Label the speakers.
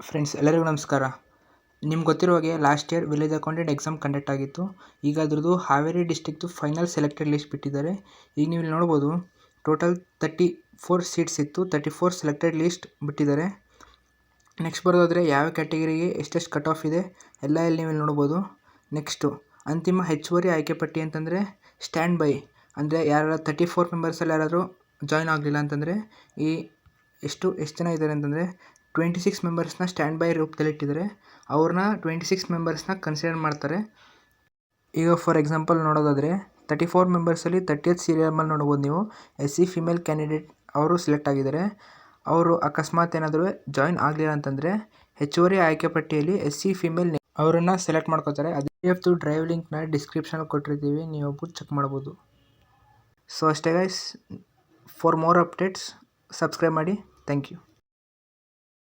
Speaker 1: Friends ಎಲ್ಲರಿಗೂ ನಮಸ್ಕಾರ. ನಿಮ್ಗೆ ಗೊತ್ತಿರೋ ಹಾಗೆ last year village accountant exam conduct ಆಗಿತ್ತು. ಈಗ ಅದ್ರದ್ದು Haveri district final selected list ಬಿಟ್ಟಿದ್ದಾರೆ. ಈಗ ನೀವು ಇಲ್ಲಿ ನೋಡ್ಬೋದು ಟೋಟಲ್ 34 ಸೀಟ್ಸ್ ಇತ್ತು. 34 ಸೆಲೆಕ್ಟೆಡ್ ಲಿಸ್ಟ್ ಬಿಟ್ಟಿದ್ದಾರೆ. ನೆಕ್ಸ್ಟ್ ಬರೋದಾದರೆ ಯಾವ ಕ್ಯಾಟಗರಿಗೆ ಎಷ್ಟೆಷ್ಟು ಕಟ್ ಆಫ್ ಇದೆ ಎಲ್ಲ ಇಲ್ಲಿ ನೀವು ಇಲ್ಲಿ ನೋಡ್ಬೋದು. ನೆಕ್ಸ್ಟು ಅಂತಿಮ ಹೆಚ್ಚುವರಿ ಆಯ್ಕೆ ಪಟ್ಟಿ ಅಂತಂದರೆ ಸ್ಟ್ಯಾಂಡ್ ಬೈ, ಅಂದರೆ ಯಾರು 34 ಮೆಂಬರ್ಸಲ್ಲಿ ಯಾರಾದರೂ ಜಾಯ್ನ್ ಆಗಲಿಲ್ಲ ಅಂತಂದರೆ ಎಷ್ಟು ಜನ ಇದ್ದಾರೆ ಅಂತಂದರೆ 26 ಮೆಂಬರ್ಸ್ನ ಸ್ಟ್ಯಾಂಡ್ ಬೈ ರೂಪದಲ್ಲಿ ಇಟ್ಟಿದ್ದಾರೆ. ಅವ್ರನ್ನ 26 ಮೆಂಬರ್ಸ್ನ ಕನ್ಸಿಡರ್ ಮಾಡ್ತಾರೆ. ಈಗ ಫಾರ್ ಎಕ್ಸಾಂಪಲ್ ನೋಡೋದಾದರೆ 34 ಮೆಂಬರ್ಸಲ್ಲಿ 30th ಸೀರಿಯಲ್ ಮೇಲೆ ನೋಡ್ಬೋದು ನೀವು SC ಫಿಮೇಲ್ ಕ್ಯಾಂಡಿಡೇಟ್ ಅವರು ಸೆಲೆಕ್ಟ್ ಆಗಿದ್ದಾರೆ. ಅವರು ಅಕಸ್ಮಾತ್ ಏನಾದರೂ ಜಾಯ್ನ್ ಆಗಲಿಲ್ಲ ಅಂತಂದರೆ ಹೆಚ್ಚುವರಿ ಆಯ್ಕೆ ಪಟ್ಟಿಯಲ್ಲಿ SC ಫಿಮೇಲ್ ಅವರನ್ನು ಸೆಲೆಕ್ಟ್ ಮಾಡ್ಕೋತಾರೆ. ಅದೇ ಡ್ರೈವ್ ಲಿಂಕ್ನ ಡಿಸ್ಕ್ರಿಪ್ಷನಲ್ಲಿ ಕೊಟ್ಟಿರ್ತೀವಿ, ನೀವು ಹೋಗ್ಬಿಟ್ಟು ಚೆಕ್ ಮಾಡ್ಬೋದು. ಸೊ ಅಷ್ಟೇ guys, for more updates subscribe ಮಾಡಿ. Thank you.